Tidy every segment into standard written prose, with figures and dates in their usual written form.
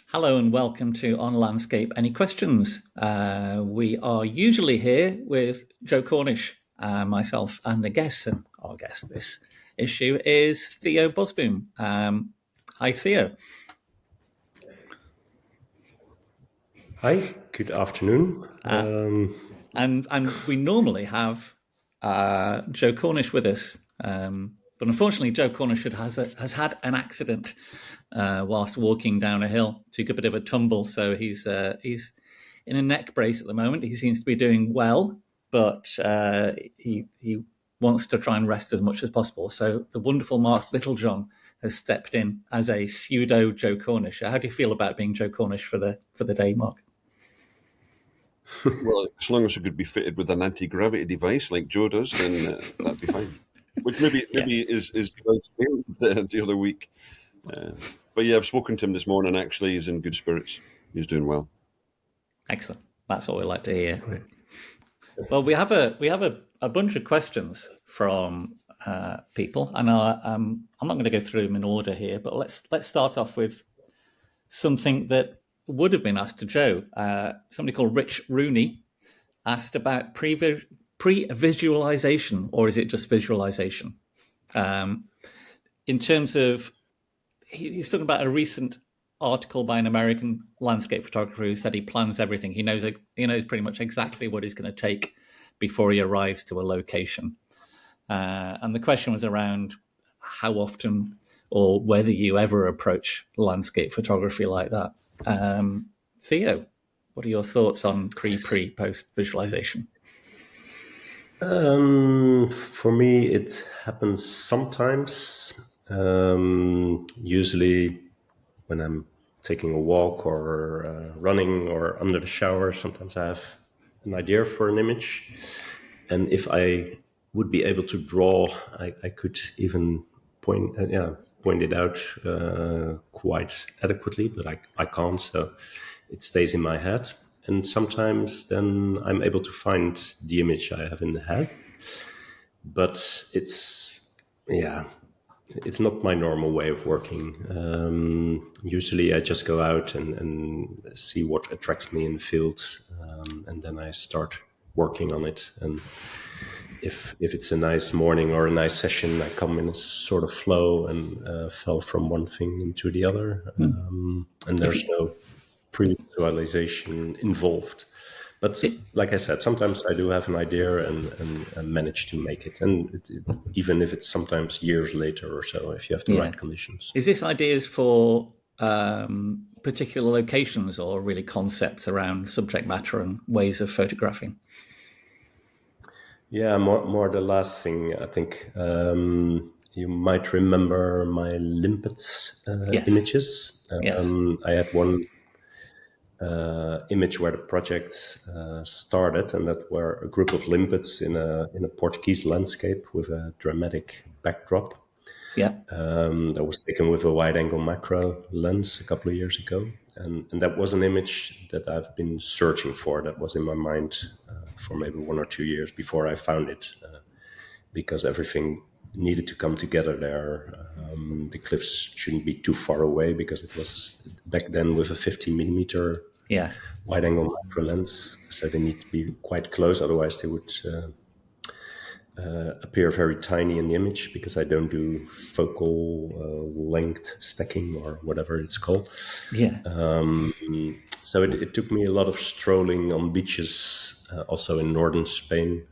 Hello and welcome to On Landscape. Any questions? We are usually here with Joe Cornish, myself, and a guest. And our guest this issue is Theo Bosboom. Hi, Theo. Hi, good afternoon. And we normally have Joe Cornish with us, but unfortunately, Joe Cornish has had an accident whilst walking down a hill. Took a bit of a tumble, so he's in a neck brace at the moment. He seems to be doing well, but he wants to try and rest as much as possible. So the wonderful Mark Littlejohn has stepped in as a pseudo Joe Cornish. How do you feel about being Joe Cornish for the day, Mark? Well, as long as it could be fitted with an anti-gravity device like Joe does, then that'd be fine. Which maybe is the other week. But yeah, I've spoken to him this morning. Actually, he's in good spirits. He's doing well. Excellent. That's what we like to hear. Right. Well, we have a bunch of questions from people, and I'm not going to go through them in order here, but let's start off with something that would have been asked to Joe. Somebody called Rich Rooney asked about pre-visualization, or is it just visualization? In terms of, he's talking about a recent article by an American landscape photographer who said he plans everything. He knows pretty much exactly what he's going to take before he arrives to a location. And the question was around how often or whether you ever approach landscape photography like that. Theo, what are your thoughts on post visualization? For me, it happens sometimes. Usually when I'm taking a walk or running or under the shower, sometimes I have an idea for an image. And if I would be able to draw, I could even point it out quite adequately, but I can't, so it stays in my head. And sometimes then I'm able to find the image I have in the head, but it's not my normal way of working. Usually I just go out and see what attracts me in the field, and then I start working on it. And if it's a nice morning or a nice session, I come in a sort of flow and fell from one thing into the other. And there's no pre-visualization involved. But like I said, sometimes I do have an idea and manage to make it. And even if it's sometimes years later or so, if you have the right conditions. Is this ideas for particular locations or really concepts around subject matter and ways of photographing? Yeah, more the last thing, I think. You might remember my limpet images. I had one image where the project started, and that were a group of limpets in a Portuguese landscape with a dramatic backdrop. Yeah, that was taken with a wide-angle macro lens a couple of years ago, and that was an image that I've been searching for. That was in my mind for maybe 1 or 2 years before I found it, because everything needed to come together there. The cliffs shouldn't be too far away because it was back then with a 50 millimeter wide-angle macro lens, so they need to be quite close, otherwise they would appear very tiny in the image, because I don't do focal length stacking or whatever it's called. So it took me a lot of strolling on beaches, also in northern Spain,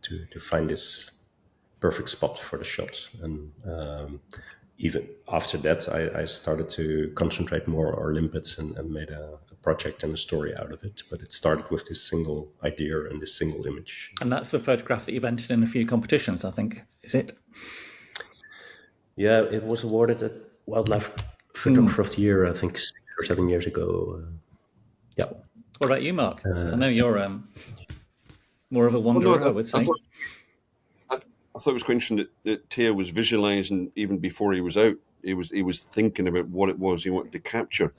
to find this perfect spot for the shot. And even after that, I started to concentrate more on limpets and made a project and a story out of it. But it started with this single idea and this single image. And that's the photograph that you've entered in a few competitions, I think, is it? Yeah, it was awarded at Wildlife Photographer of the Year, I think 6 or 7 years ago. Yeah. What about you, Mark? I know you're more of a wanderer, I would say. I thought it was quite interesting that Theo was visualizing even before he was out. He was thinking about what it was he wanted to capture,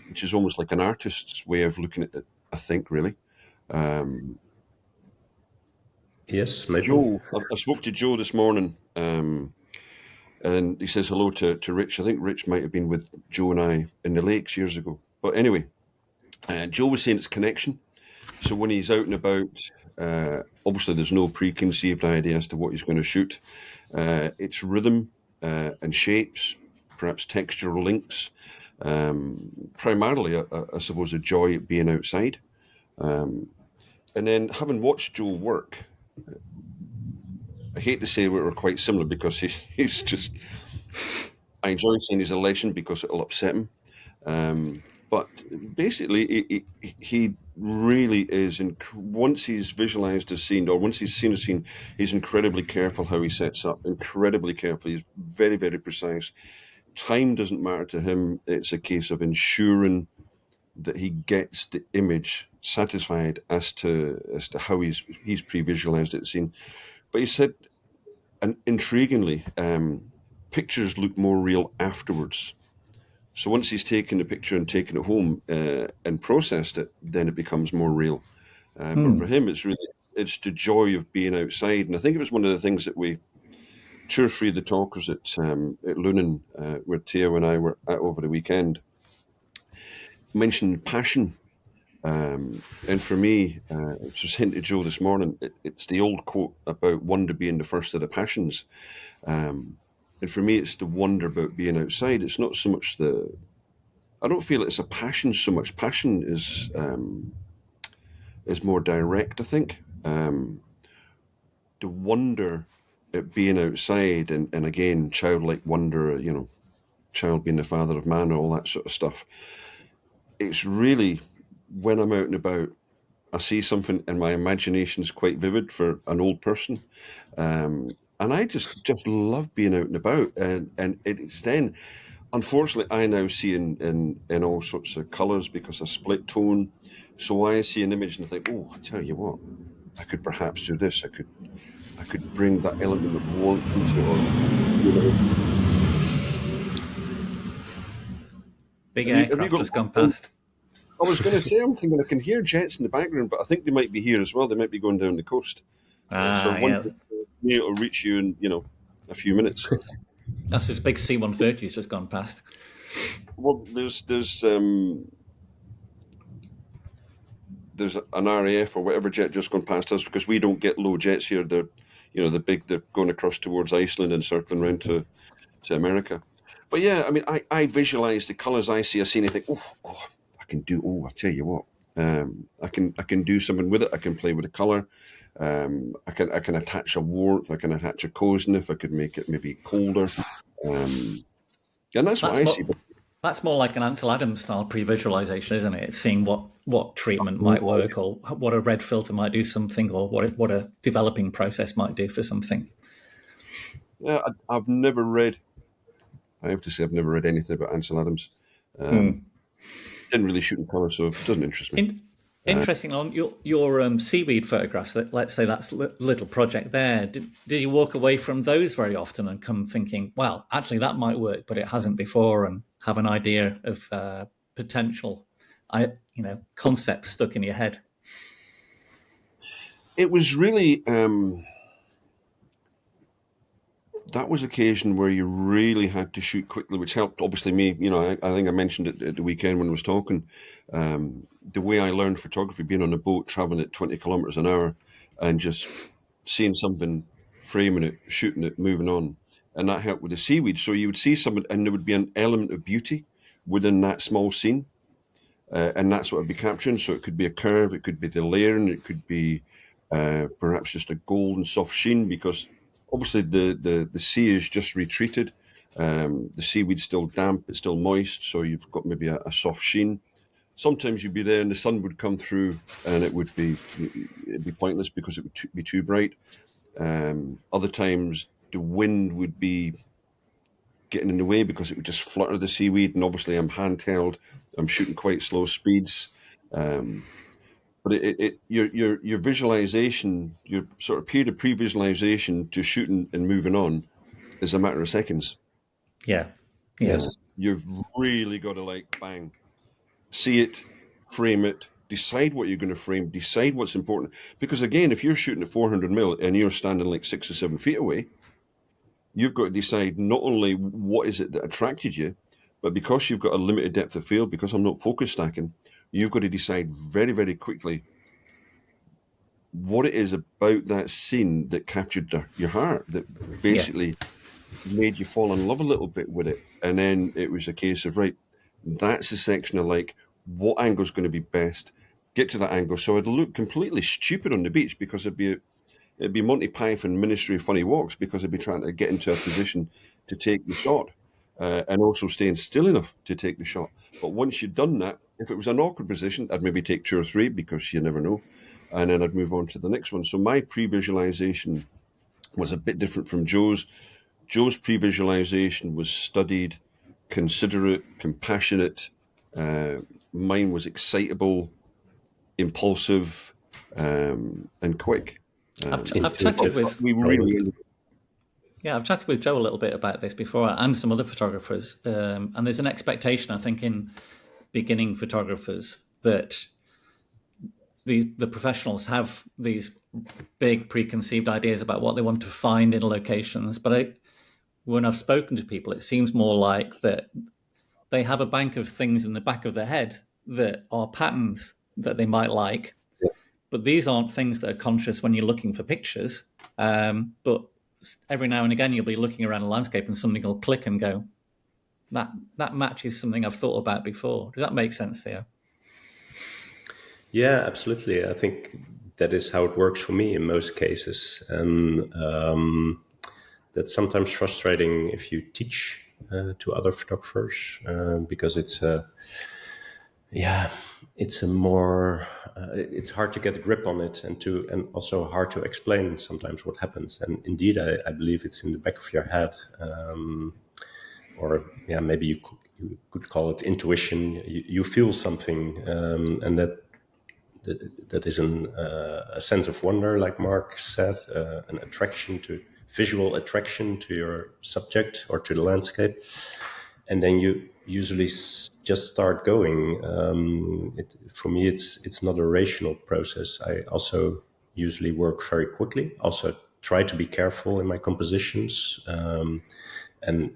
which is almost like an artist's way of looking at it, I think, really. Yes, maybe. Joe, I spoke to Joe this morning, And he says hello to Rich. I think Rich might have been with Joe and I in the lakes years ago. But anyway, Joe was saying it's connection. So when he's out and about, obviously there's no preconceived idea as to what he's going to shoot. It's rhythm and shapes, perhaps textural links. Primarily, I suppose, a joy at being outside. And then having watched Joe work, I hate to say we're quite similar because he's just. I enjoy saying he's a legend because it'll upset him. But basically, he really is. Once he's visualized a scene, or once he's seen a scene, he's incredibly careful how he sets up. Incredibly careful. He's very, very precise. Time doesn't matter to him. It's a case of ensuring that he gets the image satisfied as to how he's pre-visualized it scene. But he said, and intriguingly, pictures look more real afterwards. So once he's taken the picture and taken it home and processed it, then it becomes more real. But for him, it's the joy of being outside. And I think it was one of the things that two or three of the talkers at Lunan, where Theo and I were at over the weekend, mentioned passion. And for me, just hinted to Joe this morning, it's the old quote about wonder being the first of the passions. And for me, it's the wonder about being outside. It's not so much I don't feel it's a passion so much. Passion is more direct, I think. The wonder at being outside, and again, childlike wonder, child being the father of man, all that sort of stuff. It's really, when I'm out and about, I see something and my imagination is quite vivid for an old person. And I just love being out and about. And it's then, unfortunately, I now see in all sorts of colours because I split tone. So I see an image and I think, oh, I tell you what, I could perhaps do this. I could bring that element of warmth into it. Big aircraft just gone past. I was going to say, I'm thinking I can hear jets in the background, but I think they might be here as well. They might be going down the coast. So I wonder if it'll reach you in, a few minutes. That's this big C-130's just gone past. Well, there's an RAF or whatever jet just gone past us because we don't get low jets here. They're, they're going across towards Iceland and circling around to America. But yeah, I mean, I visualize the colours I see. I see anything. Oh, I can do. Oh, I tell you what, I can do something with it. I can play with the colour. I can attach a warmth. I can attach a coziness. I could make it maybe colder. And that's what I see. That's more like an Ansel Adams style pre-visualization, isn't it? It's seeing what treatment might work, or what a red filter might do something, or what a developing process might do for something. Yeah, I've never read. I have to say, I've never read anything about Ansel Adams. Didn't really shoot in colour, so it doesn't interest me. Interesting on your seaweed photographs. Let's say that's a little project there. Did you walk away from those very often and come thinking, well, actually that might work, but it hasn't before, and have an idea of potential, concepts stuck in your head? It was really that was occasion where you really had to shoot quickly, which helped obviously me. I think I mentioned it at the weekend when I was talking. The way I learned photography, being on a boat, traveling at 20 kilometers an hour, and just seeing something, framing it, shooting it, moving on, and that helped with the seaweed. So you would see something, and there would be an element of beauty within that small scene, and that's what I'd be capturing. So it could be a curve, it could be the layering, it could be perhaps just a golden soft sheen, because obviously the sea is just retreated. The seaweed's still damp, it's still moist, so you've got maybe a soft sheen. Sometimes you'd be there and the sun would come through and it'd be pointless because it would be too bright. Other times the wind would be getting in the way because it would just flutter the seaweed, and obviously I'm handheld, I'm shooting quite slow speeds. But your visualization, your sort of period of pre-visualization to shooting and moving on is a matter of seconds. Yeah. Yes. You've really got to bang, see it, frame it, decide what you're going to frame, decide what's important. Because again, if you're shooting at 400 mil and you're standing 6 or 7 feet away, you've got to decide not only what is it that attracted you, but because you've got a limited depth of field, because I'm not focus stacking, you've got to decide very, very quickly what it is about that scene that captured your heart, that Yeah. basically made you fall in love a little bit with it. And then it was a case of, right, that's the section I like. What angle's going to be best? Get to that angle. So I'd look completely stupid on the beach because it'd be Monty Python Ministry of Funny Walks, because I'd be trying to get into a position to take the shot, and also staying still enough to take the shot. But once you'd done that, if it was an awkward position, I'd maybe take two or three, because you never know, and then I'd move on to the next one. So my pre-visualization was a bit different from Joe's. Joe's pre-visualization was studied, considerate, compassionate. Uh, Mine was excitable, impulsive, and quick. I've chatted with We really, I've chatted with Joe a little bit about this before, and some other photographers. And there's an expectation, I think, in beginning photographers that the professionals have these big preconceived ideas about what they want to find in locations. But when I've spoken to people, it seems more like that they have a bank of things in the back of their head that are patterns that they might like. Yes. But these aren't things that are conscious when you're looking for pictures. But every now and again, you'll be looking around a landscape and something will click and go, that matches something I've thought about before. Does that make sense, Theo? Yeah, absolutely. I think that is how it works for me in most cases. And that's sometimes frustrating if you teach to other photographers, because it's a more it's hard to get a grip on it, and also hard to explain sometimes what happens. And indeed, I believe it's in the back of your head, or maybe you could call it intuition. You feel something, and that is a sense of wonder, like Mark said, an visual attraction to your subject or to the landscape, and then you usually just start going. For me, it's not a rational process. I also usually work very quickly. Also, try to be careful in my compositions, and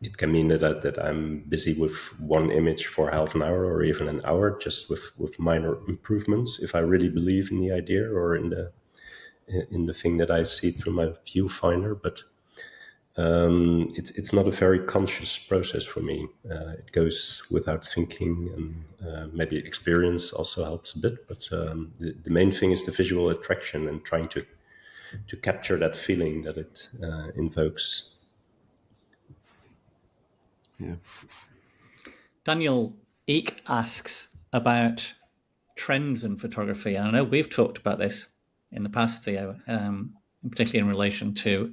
it can mean that I'm busy with one image for half an hour or even an hour, just with minor improvements, if I really believe in the idea or in the thing that I see through my viewfinder. But it's not a very conscious process for me. It goes without thinking, and maybe experience also helps a bit. But the main thing is the visual attraction and trying to capture that feeling that it invokes. yeah. Daniel Eek asks about trends in photography. And I know we've talked about this in the past, Theo, particularly in relation to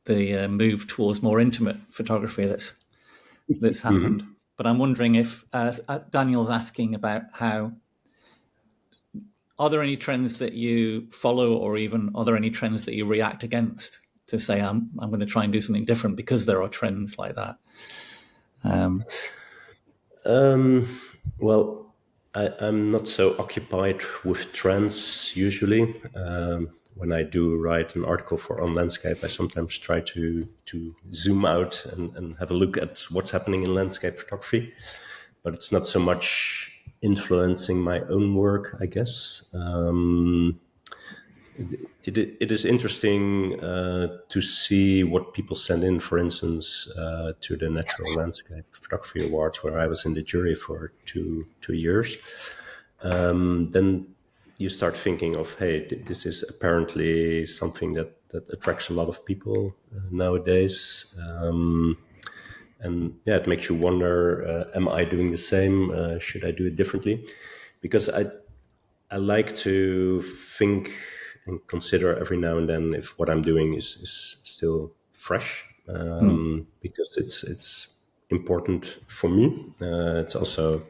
the move towards more intimate photography that's happened. Mm-hmm. But I'm wondering if Daniel's asking about are there any trends that you follow, or even are there any trends that you react against, to say I'm going to try and do something different because there are trends like that? Well, I'm not so occupied with trends usually. When I do write an article for On Landscape, I sometimes try to zoom out and have a look at what's happening in landscape photography. But it's not so much influencing my own work, I guess. It is interesting to see what people send in, for instance, to the Natural Landscape Photography Awards, where I was in the jury for two years. Then you start thinking of, hey, this is apparently something that attracts a lot of people nowadays. And it makes you wonder, am I doing the same? Should I do it differently? Because I like to think and consider every now and then if what I'm doing is still fresh, because it's important for me. It's also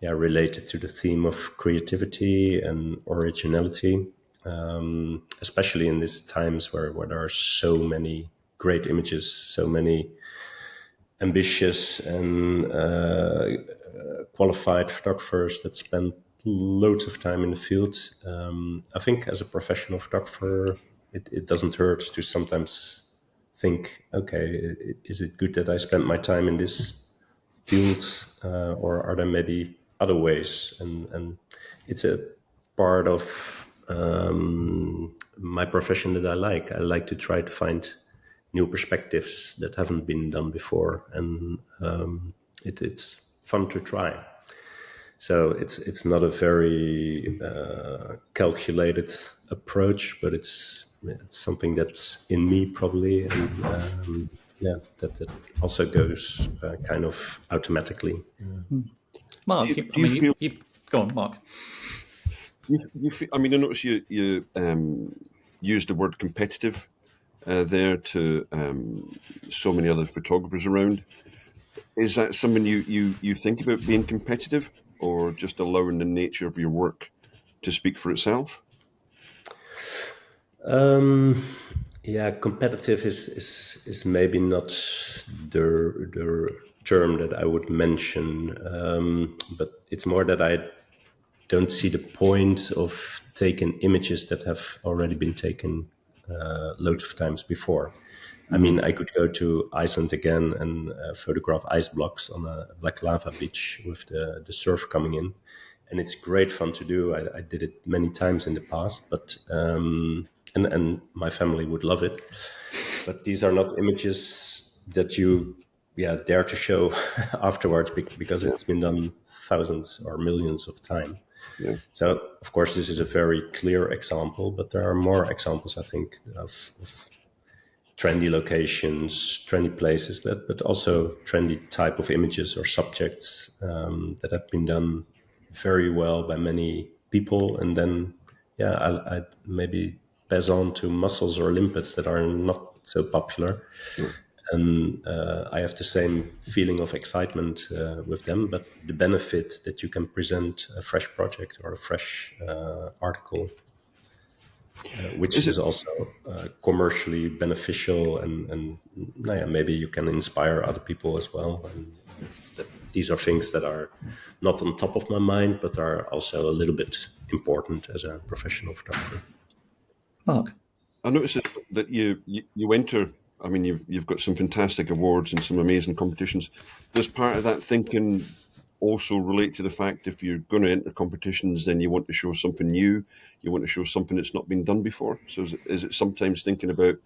related to the theme of creativity and originality, especially in these times where there are so many great images, so many ambitious and qualified photographers that spend loads of time in the field. I think as a professional photographer, it doesn't hurt to sometimes think, okay, is it good that I spent my time in this field, or are there maybe other ways? And it's a part of my profession that I like. I like to try to find new perspectives that haven't been done before, and it's fun to try. So it's not a very calculated approach, but it's something that's in me probably, and yeah, that also goes kind of automatically. Mark, Do you feel? you go on, Mark. I mean, I notice you used the word competitive there to so many other photographers around. Is that something you think about being competitive, or just allowing the nature of your work to speak for itself? Um, yeah, competitive is maybe not the term that I would mention, but it's more that I don't see the point of taking images that have already been taken loads of times before. I Mm-hmm. mean, I could go to Iceland again and photograph ice blocks on a black lava beach with the surf coming in. And it's great fun to do. I did it many times in the past, but and my family would love it. But these are not images that you, yeah, dare to show afterwards because Yeah, it's been done thousands or millions of times. yeah. So, of course, this is a very clear example, but there are more examples, I think, of trendy locations, trendy places, but also trendy type of images or subjects that have been done very well by many people. And then, yeah, I maybe pass on to mussels or limpets that are not so popular. Yeah. And I have the same feeling of excitement with them, but the benefit that you can present a fresh project or a fresh article, which Is is it? also commercially beneficial, and yeah, maybe you can inspire other people as well. And these are things that are not on top of my mind, but are also a little bit important as a professional photographer. Mark. I noticed that you enter. I mean, you've got some fantastic awards and some amazing competitions. Does part of that thinking also relate to the fact if you're going to enter competitions, then you want to show something new, you want to show something that's not been done before? So is it sometimes thinking about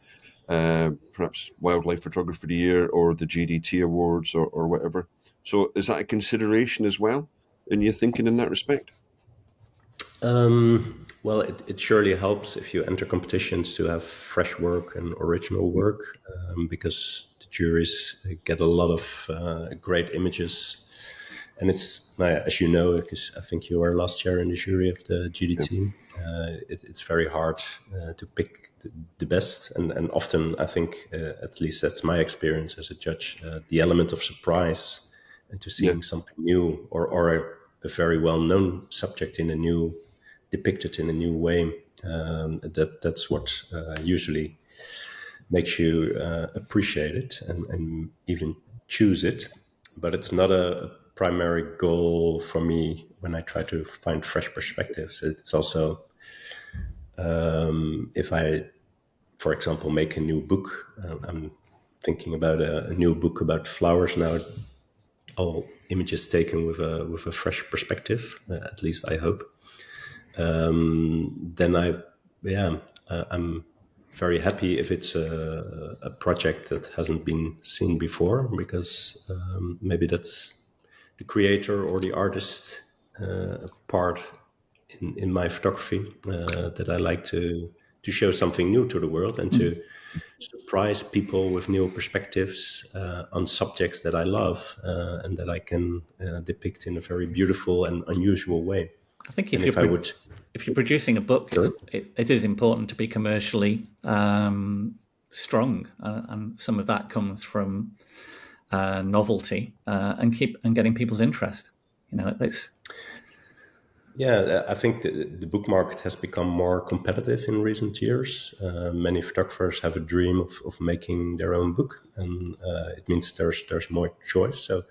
perhaps Wildlife Photographer of the Year or the GDT Awards or whatever? So is that a consideration as well in your thinking in that respect? Well, it surely helps if you enter competitions to have fresh work and original work, because the juries get a lot of great images. And it's, as you know, because I think you were last year in the jury of the Yeah. GDT, it's very hard to pick the best. And often, I think, at least that's my experience as a judge, the element of surprise and to Yeah. seeing something new, or a very well-known subject in a new, depicted in a new way. That's what usually makes you appreciate it and even choose it. But it's not a primary goal for me when I try to find fresh perspectives. It's also if I, for example, make a new book. I'm thinking about a new book about flowers now. All images taken with a fresh perspective. At least I hope. Then I'm very happy if it's a project that hasn't been seen before, because maybe that's the creator or the artist part in my photography, that I like to show something new to the world and to surprise people with new perspectives on subjects that I love, and that I can depict in a very beautiful and unusual way. I think And if I would, if you're producing a book, sorry. it is important to be commercially strong, and some of that comes from novelty and getting people's interest. You know, it's Yeah, I think the book market has become more competitive in recent years. Many photographers have a dream of making their own book, and it means there's more choice. So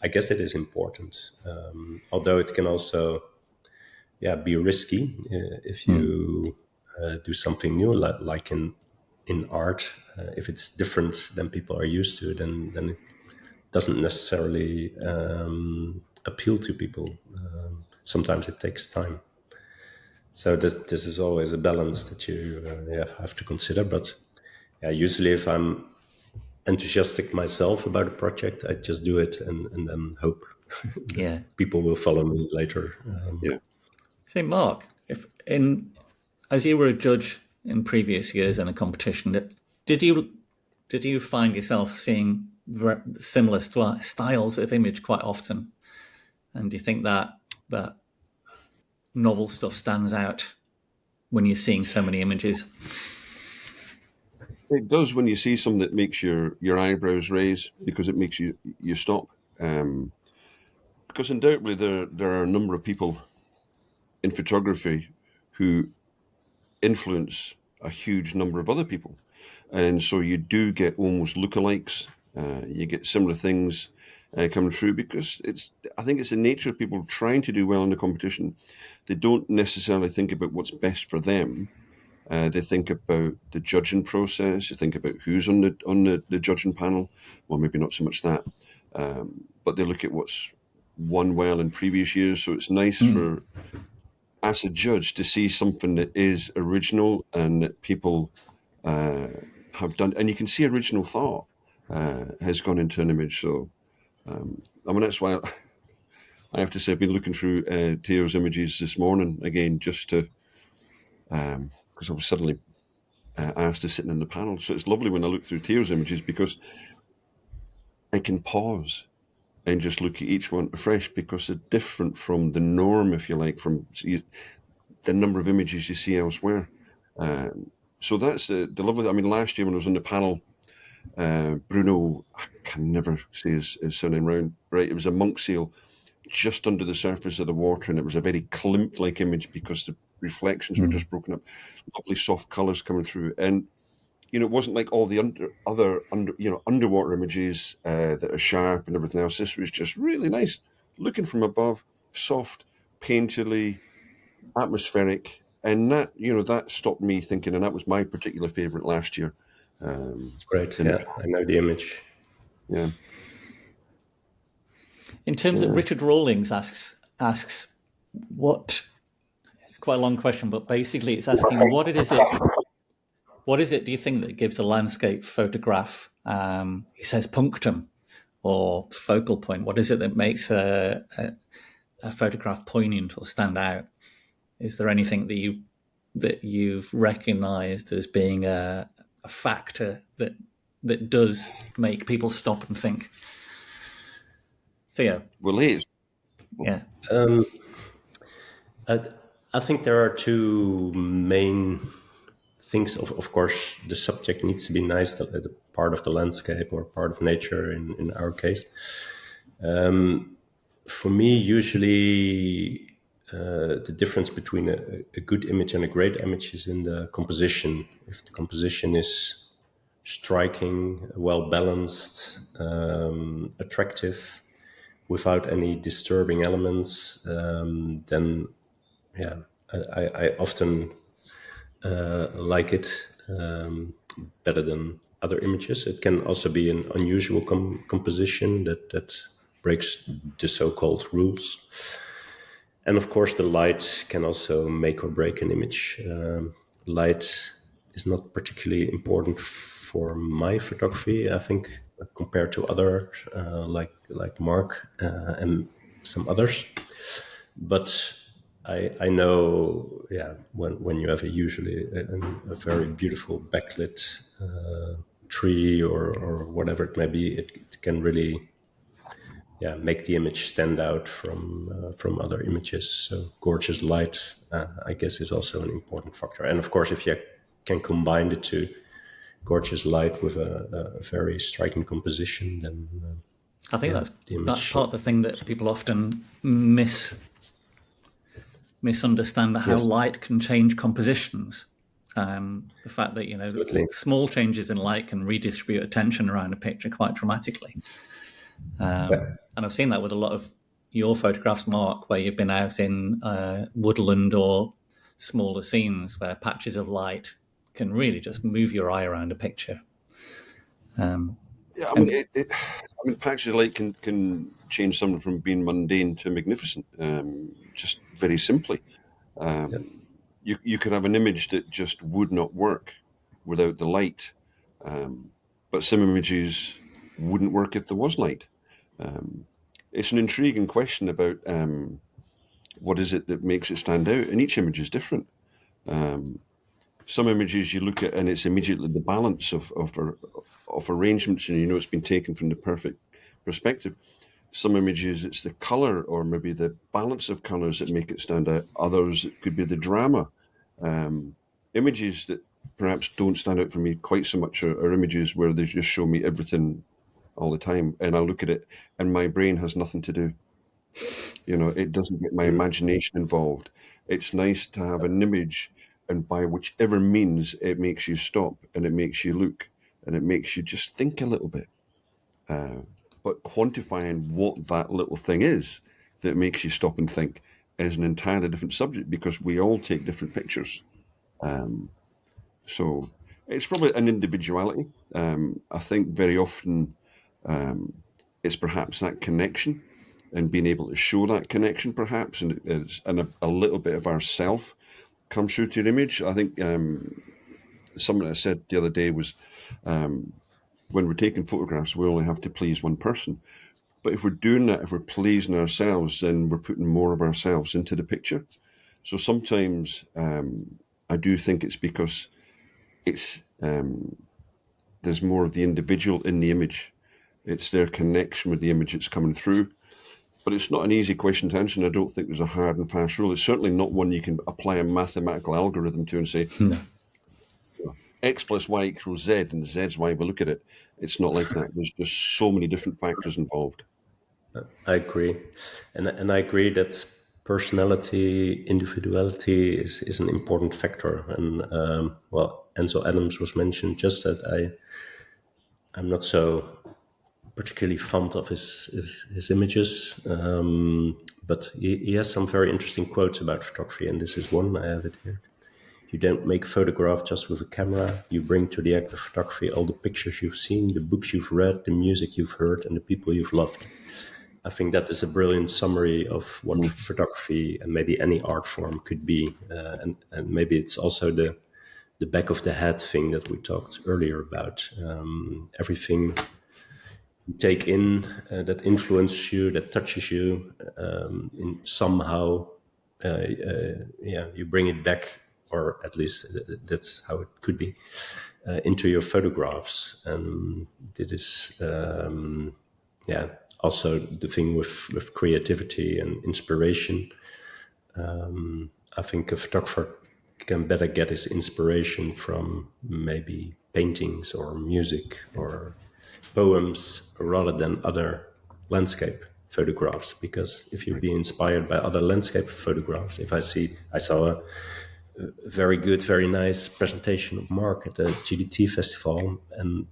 I guess it is important, although it can also, yeah, be risky if you do something new, like in in art, if it's different than people are used to, then it doesn't necessarily appeal to people. Sometimes it takes time. So this is always a balance that you have to consider. But usually if I'm enthusiastic myself about a project, I just do it and then hope that people will follow me later. Say, Mark, as you were a judge in previous years in a competition, did you find yourself seeing similar styles of image quite often? And do you think that novel stuff stands out when you're seeing so many images? It does when you see something that makes your eyebrows raise, because it makes you stop. Because undoubtedly there are a number of people in photography who influence a huge number of other people, and so you do get almost lookalikes. You get similar things coming through, because I think it's the nature of people trying to do well in the competition. They don't necessarily think about what's best for them. They think about the judging process. They think about who's on the judging panel. Well, maybe not so much that, but they look at what's won well in previous years. So it's nice for, as a judge, to see something that is original and that people have done, and you can see original thought has gone into an image. So, I mean, that's why I have to say I've been looking through Theo's images this morning again, just to. Because I was suddenly asked to sit in the panel. So it's lovely when I look through Theo's images, because I can pause and just look at each one afresh, because they're different from the norm, if you like, from the number of images you see elsewhere. So that's the lovely. I mean, last year when I was on the panel, Bruno, I can never say his surname right. It was a monk seal just under the surface of the water, and it was a very Klimt-like image because the reflections were just broken up. Lovely soft colours coming through, and it wasn't like all the underwater images that are sharp and everything else. This was just really nice, looking from above, soft, painterly, atmospheric, and that stopped me thinking, and that was my particular favourite last year. Great, yeah, I know the image. Yeah. In terms of Richard Rawlings asks what, it's quite a long question, but basically it's asking what is it do you think that gives a landscape photograph, he says punctum or focal point? What is it that makes a photograph poignant or stand out? Is there anything that you've recognized as being a factor that does make people stop and think? Theo? Well, Liz. Yeah. I think there are two main things. Of course, the subject needs to be nice, the part of the landscape or part of nature in our case. For me, usually the difference between a good image and a great image is in the composition. If the composition is striking, well balanced, attractive, without any disturbing elements, then I often like it better than other images. It can also be an unusual composition that breaks the so-called rules. And of course, the light can also make or break an image. Light is not particularly important for my photography, I think, compared to others like Mark and some others. But I know, when you have usually a very beautiful backlit tree or whatever it may be, it can really make the image stand out from other images. So gorgeous light, I guess, is also an important factor. And of course, if you can combine the two, gorgeous light with a very striking composition, then I think that's part of the thing that people often misunderstand, how light can change compositions. The fact that small changes in light can redistribute attention around a picture quite dramatically. And I've seen that with a lot of your photographs, Mark, where you've been out in woodland or smaller scenes where patches of light can really just move your eye around a picture. Yeah, I And mean, patches of light can change something from being mundane to magnificent, just very simply. Yeah. You could have an image that just would not work without the light, but some images wouldn't work if there was light. Um, it's an intriguing question about what is it that makes it stand out, and each image is different. Some images you look at and it's immediately the balance of arrangements, and you know it's been taken from the perfect perspective. Some images it's the color or maybe the balance of colors that make it stand out. Others it could be the drama. Images that perhaps don't stand out for me quite so much are images where they just show me everything all the time, and I look at it and my brain has nothing to do. You know, it doesn't get my imagination involved. It's nice to have an image, and by whichever means, it makes you stop and it makes you look and it makes you just think a little bit. But quantifying what that little thing is that makes you stop and think is an entirely different subject because we all take different pictures. So it's probably an individuality. I think very often it's perhaps that connection and being able to show that connection, perhaps, and a little bit of ourself comes through to your image. I think something I said the other day was when we're taking photographs, we only have to please one person. But if we're doing that, if we're pleasing ourselves, then we're putting more of ourselves into the picture. So sometimes I do think it's because it's there's more of the individual in the image. It's their connection with the image that's coming through. But it's not an easy question to answer, and I don't think there's a hard and fast rule. It's certainly not one you can apply a mathematical algorithm to and say no. X plus Y equals Z, and Z's Y we look at it. It's not like that. There's just so many different factors involved. I agree, and I agree that personality, individuality is an important factor. And well, Ansel Adams was mentioned. Just that I'm not so particularly fond of his images, but he has some very interesting quotes about photography, and this is one. I have it here. You don't make photograph just with a camera. You bring to the act of photography all the pictures you've seen, the books you've read, the music you've heard, and the people you've loved. I think that is a brilliant summary of what photography and maybe any art form could be. And maybe it's also the back of the head thing that we talked earlier about. Everything you take in that influences you, that touches you, in somehow, yeah, you bring it back, or at least that's how it could be, into your photographs. And it is, yeah, also the thing with creativity and inspiration. I think a photographer can better get his inspiration from maybe paintings or music or poems rather than other landscape photographs. Because if you be inspired by other landscape photographs, I saw a very good, very nice presentation of Mark at the GDT festival, and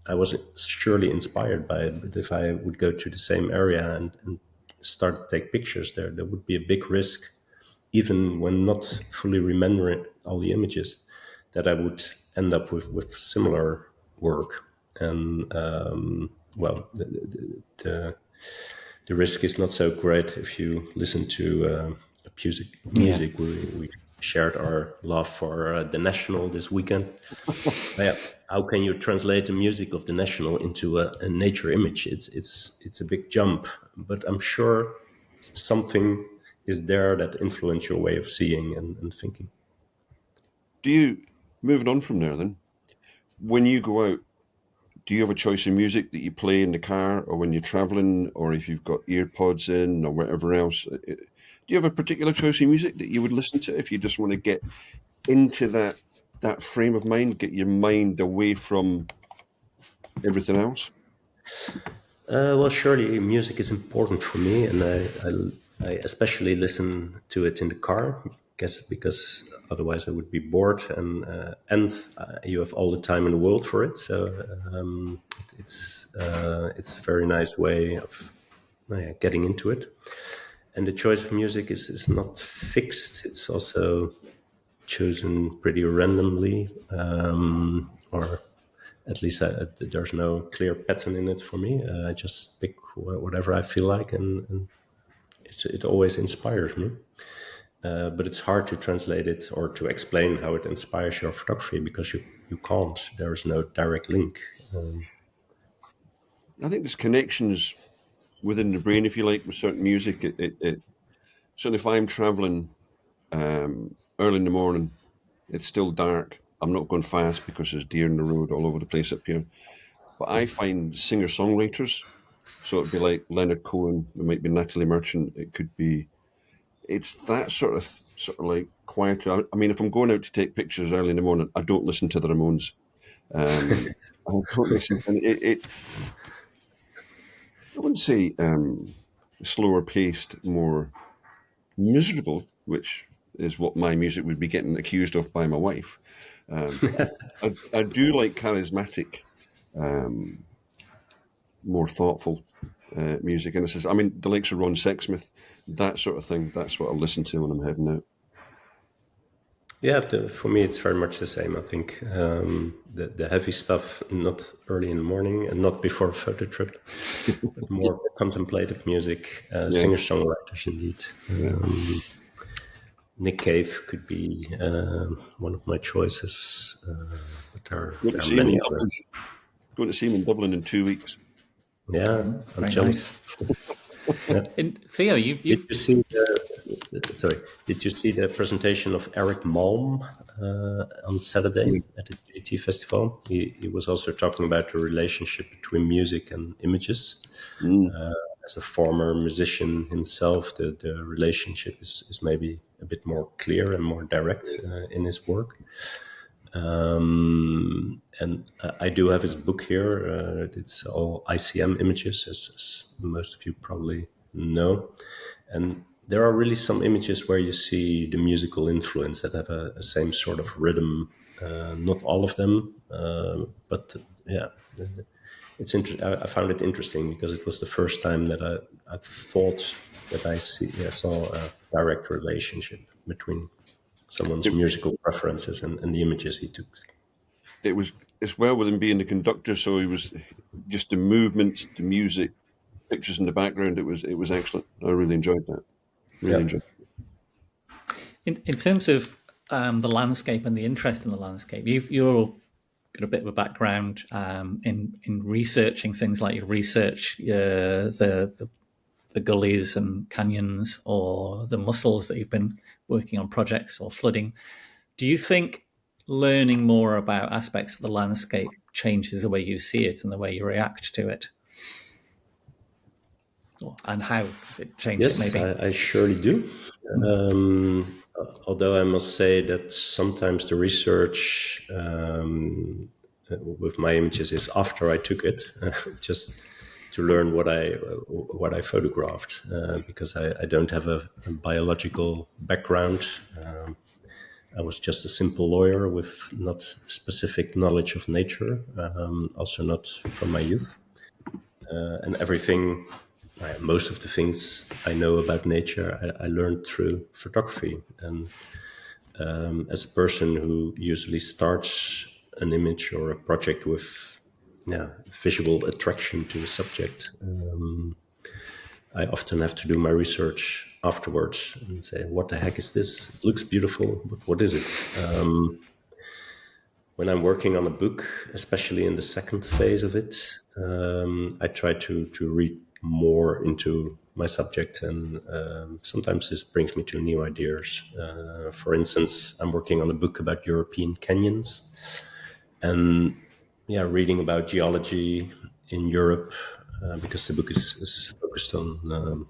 I was surely inspired by it. But if I would go to the same area and start to take pictures there would be a big risk, even when not fully remembering all the images, that I would end up with similar work. And well, the risk is not so great if you listen to Yeah. music. We shared our love for the National this weekend. Yeah. How can you translate the music of the National into a nature image? It's a big jump, but I'm sure something is there that influence your way of seeing and thinking. Do you, moving on from there then, when you go out, do you have a choice of music that you play in the car or when you're traveling or if you've got ear pods in or whatever else? Do you have a particular choice of music that you would listen to if you just want to get into that frame of mind, get your mind away from everything else? Well, surely music is important for me, and I especially listen to it in the car, guess because otherwise I would be bored, and you have all the time in the world for it. So it's a very nice way of getting into it. And the choice of music is not fixed. It's also chosen pretty randomly, or at least there's no clear pattern in it for me. I just pick whatever I feel like, and it always inspires me. But it's hard to translate it or to explain how it inspires your photography, because you can't. There is no direct link. I think there's connections within the brain, if you like, with certain music. So if I'm traveling early in the morning, it's still dark. I'm not going fast because there's deer in the road all over the place up here. But I find singer-songwriters, so it'd be like Leonard Cohen, it might be Natalie Merchant, it could be, it's that sort of like quieter. I mean, if I'm going out to take pictures early in the morning, I don't listen to the Ramones. I don't listen, and I wouldn't say slower paced, more miserable, which is what my music would be getting accused of by my wife. I do like charismatic, more thoughtful music. And I mean, the likes of Ron Sexsmith, that sort of thing, that's what I listen to when I'm heading out. Yeah, for me, it's very much the same. I think the heavy stuff, not early in the morning and not before a photo trip, but more contemplative music, Yeah. singer-songwriters indeed. Yeah. Nick Cave could be one of my choices, but Going there to are see him many in Dublin. others. Going to see him in Dublin in 2 weeks. Yeah, I'm Very jealous. nice. Yeah. And Theo, Did you see sorry? Did you see the presentation of Eric Malm on Saturday at the GT Festival? He was also talking about the relationship between music and images. As a former musician himself, the relationship is maybe a bit more clear and more direct in his work. And I do have his book here. It's all ICM images, as most of you probably know. And there are really some images where you see the musical influence that have a same sort of rhythm. Not all of them, but yeah, it's interesting. I found it interesting because it was the first time that I thought that I saw a direct relationship between someone's It, musical preferences and the images he took. it was as well with him being the conductor, so he was just the movements, the music, pictures in the background. It was excellent. I really enjoyed that. Really Yeah. enjoyed it. in terms of the landscape and the interest in the landscape, you're got a bit of a background in researching things like you research the gullies and canyons or the mussels that you've been working on projects or flooding. Do you think learning more about aspects of the landscape changes the way you see it and the way you react to it? And how does it change it, Yes, maybe? I surely do. Although I must say that sometimes the research with my images is after I took it, just to learn what I photographed, because I don't have a biological background. I was just a simple lawyer with not specific knowledge of nature, also not from my youth. And everything, most of the things I know about nature, I learned through photography. And as a person who usually starts an image or a project with visual attraction to a subject, I often have to do my research afterwards and say, what the heck is this? It looks beautiful, but what is it? When I'm working on a book, especially in the second phase of it, I try to read more into my subject, and sometimes this brings me to new ideas. For instance, I'm working on a book about European canyons, and reading about geology in Europe, because the book is focused on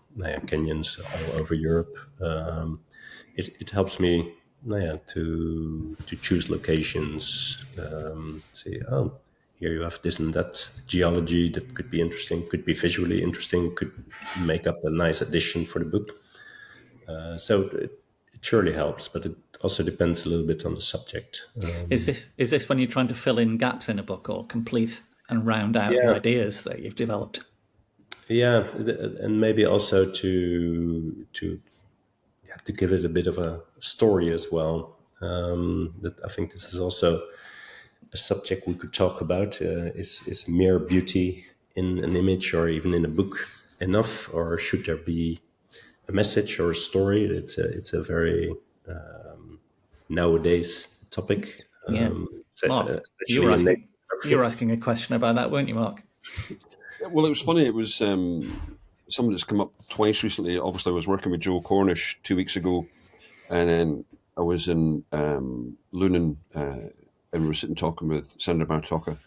canyons all over Europe. It helps me to choose locations. See, oh, here you have this and that geology that could be interesting, could be visually interesting, could make up a nice addition for the book. So it surely helps, but it also depends a little bit on the subject. Is this when you're trying to fill in gaps in a book or complete and round out the Yeah, ideas that you've developed? yeah, and maybe also to give it a bit of a story as well. That I think this is also a subject we could talk about. Is mere beauty in an image or even in a book enough, or should there be a message or a story? It's a very nowadays topic, Yeah. Mark, especially in nature you were photography. asking a question about that, weren't you, Mark? Well, it was funny. It was something that's come up twice recently. Obviously, I was working with Joe Cornish 2 weeks ago, and then I was in Lunan, and we were sitting talking with Sandra Bartoka.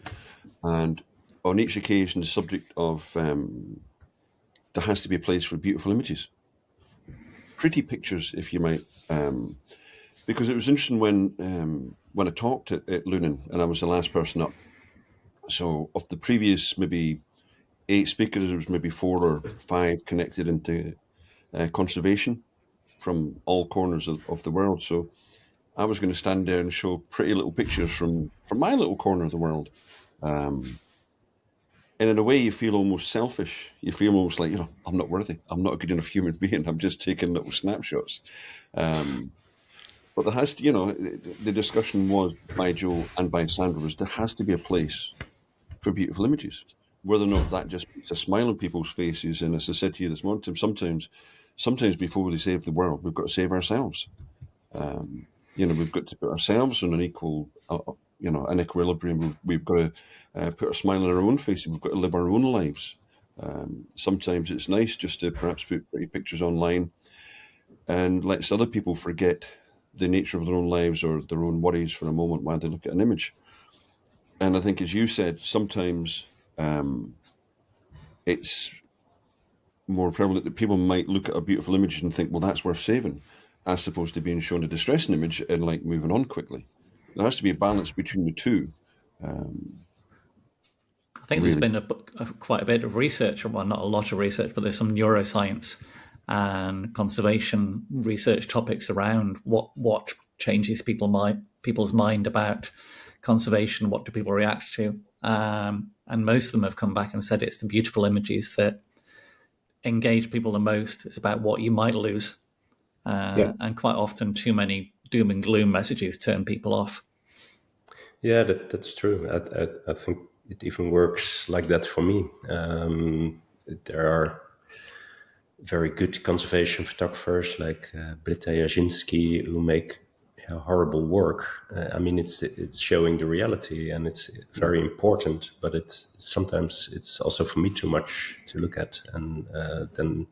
And on each occasion, the subject of there has to be a place for beautiful images, pretty pictures, if you might. Because it was interesting when I talked at Lunan, and I was the last person up. So of the previous maybe 8 speakers, there was maybe 4 or 5 connected into conservation from all corners of the world. So I was going to stand there and show pretty little pictures from my little corner of the world. And in a way, you feel almost selfish. You feel almost like, I'm not worthy. I'm not a good enough human being. I'm just taking little snapshots. But there has to, the discussion was by Joe and by Sandra was there has to be a place for beautiful images. Whether or not that just puts a smile on people's faces, and as I said to you this morning, sometimes before they save the world, we've got to save ourselves. We've got to put ourselves on an equal, an equilibrium. We've got to put a smile on our own faces. We've got to live our own lives. Sometimes it's nice just to perhaps put pretty pictures online and let other people forget the nature of their own lives or their own worries for a moment while they look at an image. And I think, as you said, sometimes it's more prevalent that people might look at a beautiful image and think, well, that's worth saving, as opposed to being shown a distressing image and like moving on quickly. There has to be a balance between the two. I think Really. there's been quite a bit of research, well, not a lot of research, but there's some neuroscience and conservation research topics around what changes people's mind about conservation, what do people react to, and most of them have come back and said it's the beautiful images that engage people the most. It's about what you might lose, and quite often too many doom and gloom messages turn people off. Yeah, that's true. I think it even works like that for me. There are very good conservation photographers like Britta Jasinski who make horrible work. I mean, it's showing the reality, and it's very important. But sometimes it's also for me too much to look at, and then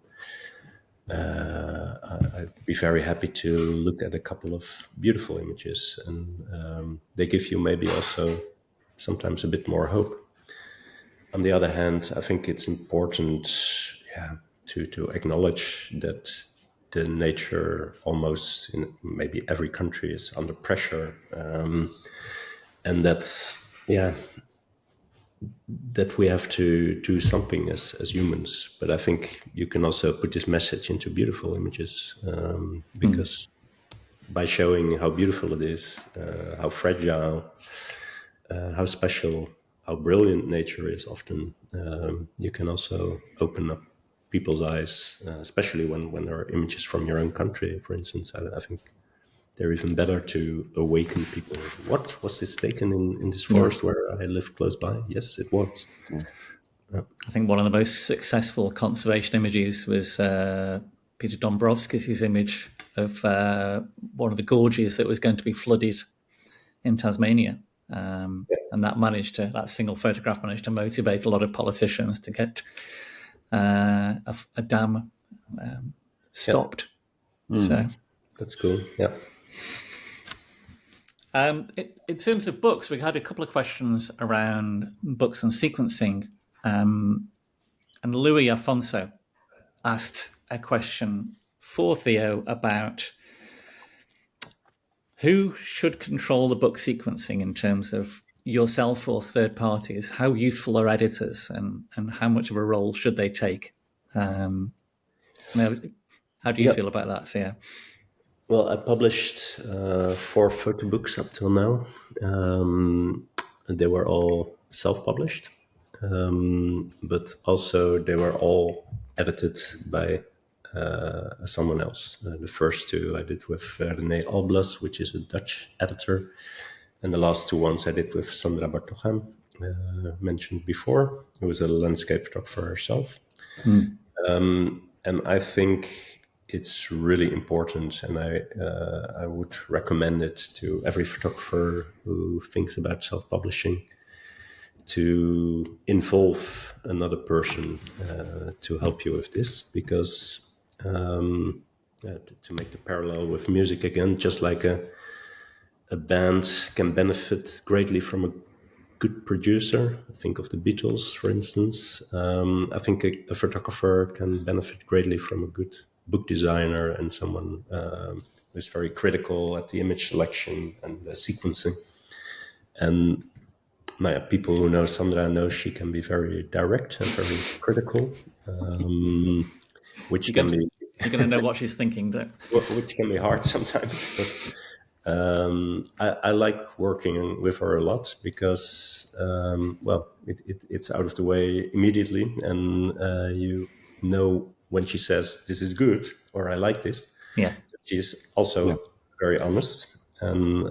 I'd be very happy to look at a couple of beautiful images, and they give you maybe also sometimes a bit more hope. On the other hand, I think it's important, to acknowledge that the nature almost in maybe every country is under pressure, and that we have to do something as humans. But I think you can also put this message into beautiful images, because by showing how beautiful it is, how fragile, how special, how brilliant nature is often, you can also open up people's eyes, especially when there are images from your own country, for instance. I think they're even better to awaken people. What was this taken in this forest where I live close by? Yes, it was. I think one of the most successful conservation images was Peter Dombrowski's image of one of the gorges that was going to be flooded in Tasmania. And that single photograph managed to motivate a lot of politicians to get a dam stopped. So that's cool. Yeah. In terms of books, we had a couple of questions around books and sequencing. And Louis Afonso asked a question for Theo about who should control the book sequencing in terms of yourself or third parties. How useful are editors, and how much of a role should they take? How do you feel about that, Theo? Well, I published 4 photo books up till now. They were all self-published, but also they were all edited by someone else. The first two I did with René Alblas, which is a Dutch editor, and the last two ones I did with Sandra Bartogam, mentioned before, who was a landscape photographer herself. And I think it's really important, and I would recommend it to every photographer who thinks about self-publishing, to involve another person to help you with this, because to make the parallel with music again, just like a band can benefit greatly from a good producer. Think of the Beatles, for instance. I think a photographer can benefit greatly from a good book designer and someone who's very critical at the image selection and the sequencing. And people who know Sandra know she can be very direct and very critical, which You're can be you're going to know what she's thinking, which can be hard sometimes. But I like working with her a lot because, it's out of the way immediately, and you know when she says this is good or I like this. Yeah. She's also very honest, and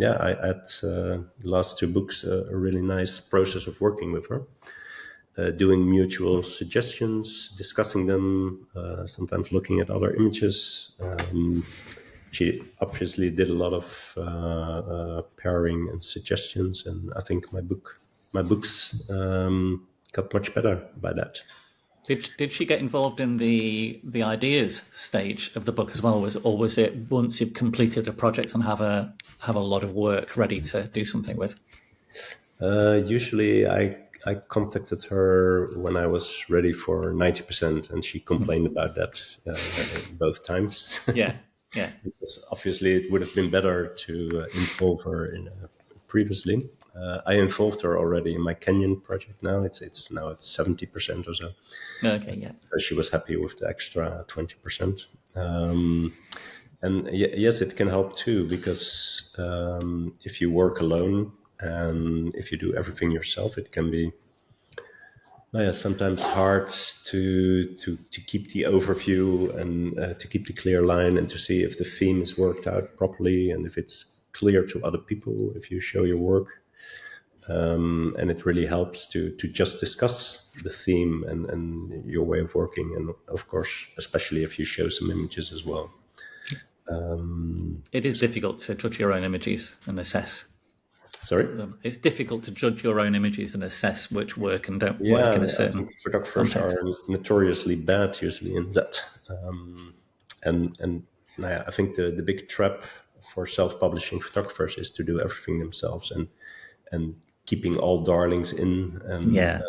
I had the last two books a really nice process of working with her. Doing mutual suggestions, discussing them, sometimes looking at other images. She obviously did a lot of pairing and suggestions, and I think my books got much better by that. Did she get involved in the ideas stage of the book as well? Was it once you've completed a project and have a lot of work ready to do something with? Usually, I contacted her when I was ready for 90%, and she complained about that both times. Yeah, yeah, Because obviously, it would have been better to involve her in previously. I involved her already in my Kenyan project. Now it's now at 70% or so. okay, yeah, So she was happy with the extra 20%. And yes, it can help too, because if you work alone and if you do everything yourself, it can be sometimes hard to keep the overview and to keep the clear line and to see if the theme is worked out properly and if it's clear to other people if you show your work. And it really helps to just discuss the theme and your way of working, and of course, especially if you show some images as well. it is difficult to judge your own images and assess Sorry? them. It's difficult to judge your own images and assess which work and don't Yeah, work in a I certain think photographers context. are notoriously bad usually in that. And I think the big trap for self-publishing photographers is to do everything themselves and keeping all darlings in and Yeah,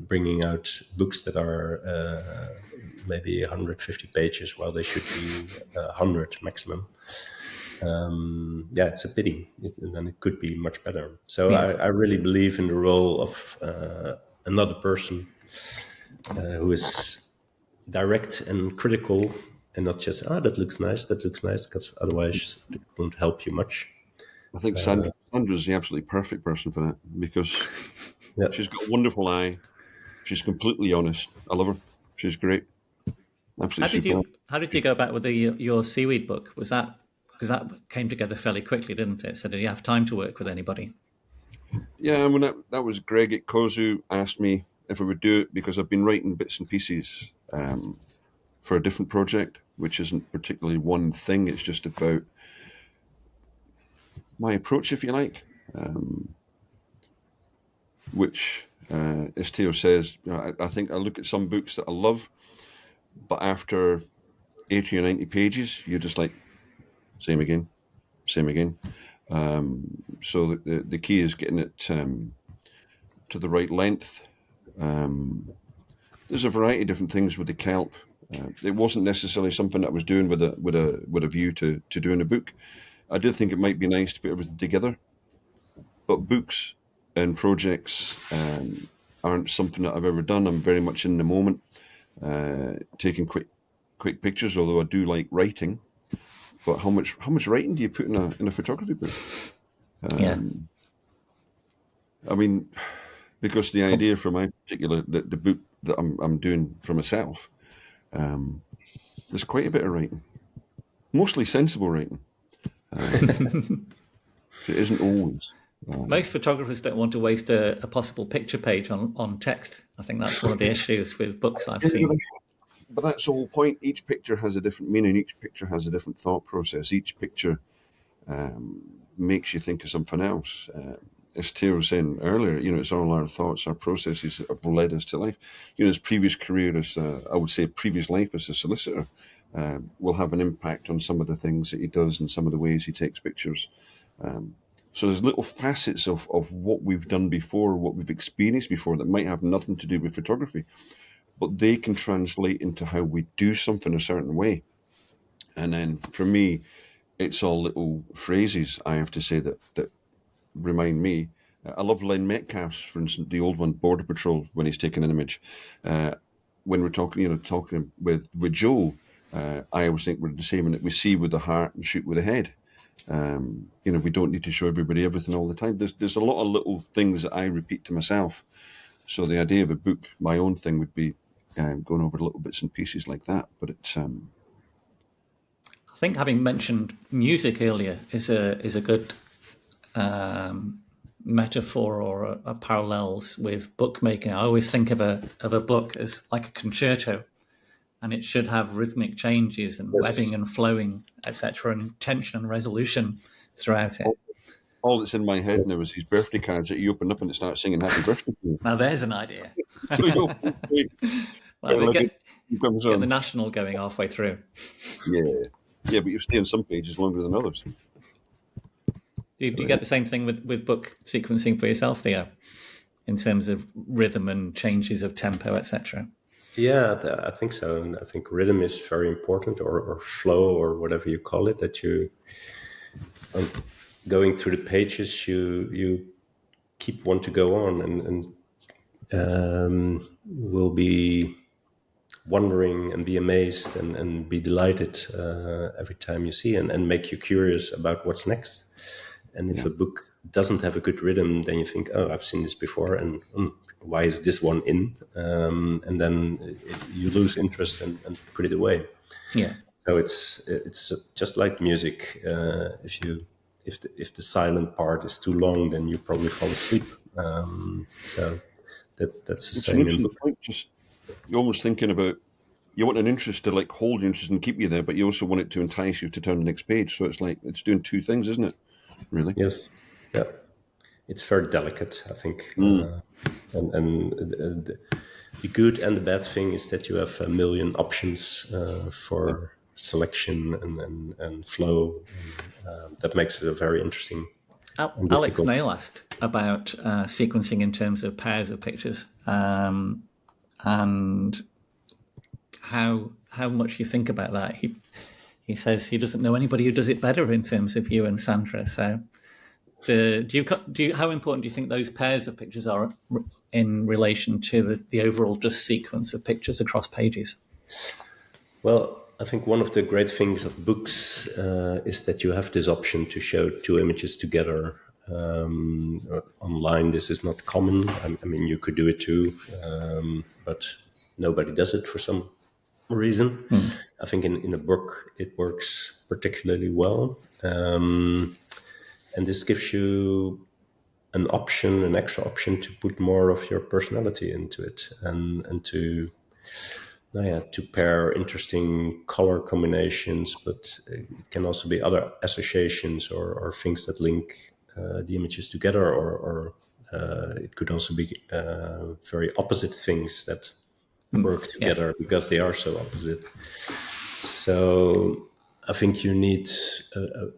bringing out books that are maybe 150 pages while they should be 100 maximum. It's a pity. Then it could be much better. So yeah. I really believe in the role of another person who is direct and critical, and not just that looks nice, because otherwise it won't help you much. I think Sandra's the absolutely perfect person for that because Yeah. she's got a wonderful eye. She's completely honest. I love her. She's great. Absolutely How did you go back with your seaweed book? Was that because that came together fairly quickly, didn't it? So did you have time to work with anybody? Yeah, I mean that was Greg at Kozu asked me if I would do it because I've been writing bits and pieces for a different project, which isn't particularly one thing. It's just about my approach, if you like, which, as Theo says, I think I look at some books that I love, but after 80 or 90 pages, you're just like, same again, same again. So the key is getting it to the right length. There's a variety of different things with the kelp. It wasn't necessarily something that I was doing with a view to doing a book. I did think it might be nice to put everything together, but books and projects aren't something that I've ever done. I'm very much in the moment, taking quick pictures. Although I do like writing, but how much writing do you put in a photography book? Yeah, I mean, because the idea for my particular the book that I'm doing for myself There's quite a bit of writing, mostly sensible writing. It isn't always. Most photographers don't want to waste a possible picture page on text. I think that's one of the issues with books I've seen. But that's the whole point. Each picture has a different meaning. Each picture has a different thought process. Each picture makes you think of something else. As Theo was saying earlier, it's all our thoughts, our processes that have led us to life. His previous career as, I would say, previous life as a solicitor will have an impact on some of the things that he does and some of the ways he takes pictures. So there's little facets of what we've done before, what we've experienced before that might have nothing to do with photography, but they can translate into how we do something a certain way. And then for me, it's all little phrases, I have to say, that remind me. I love Len Metcalf's, for instance, the old one, Border Patrol, when he's taking an image. When we're talking with Joe, I always think we're the same in that we see with the heart and shoot with the head. We don't need to show everybody everything all the time. There's a lot of little things that I repeat to myself. So the idea of a book, my own thing, would be going over little bits and pieces like that. But it's. I think having mentioned music earlier is a good metaphor or a parallels with bookmaking. I always think of a book as like a concerto, and it should have rhythmic changes and webbing and flowing, etc., and tension and resolution throughout it. All that's in my head now is his birthday cards that you open up and it starts singing happy birthday to you. Now there's an idea. So we get the National going halfway through. Yeah, but you stay on some pages longer than others. Do you get the same thing with book sequencing for yourself, Theo, in terms of rhythm and changes of tempo, etc.? Yeah, I think so. And I think rhythm is very important, or flow, or whatever you call it, that you, going through the pages, you keep want to go on and will be wondering and be amazed and be delighted every time you see and make you curious about what's next. And if a book doesn't have a good rhythm, then you think, oh, I've seen this before, and why is this one in? And then you lose interest and put it away. Yeah. So it's just like music. If the silent part is too long, then you probably fall asleep. So that's the same in book. You're almost thinking about, you want an interest to like hold your interest and keep you there, but you also want it to entice you to turn the next page. So it's like it's doing two things, isn't it? Really? Yes. Yeah. It's very delicate, I think. And the good and the bad thing is that you have a million options for selection and flow. And, that makes it a very interesting. Alex Nail asked about sequencing in terms of pairs of pictures and how much you think about that. He says he doesn't know anybody who does it better in terms of you and Sandra. So, how important do you think those pairs of pictures are in relation to the overall just sequence of pictures across pages? Well, I think one of the great things of books is that you have this option to show two images together. Online, this is not common. I mean, you could do it too, but nobody does it for some reason. I think in a book it works particularly well, and this gives you an extra option to put more of your personality into it, and to pair interesting color combinations, but it can also be other associations or things that link the images together, or it could also be very opposite things that work together because they are so opposite. So I think you need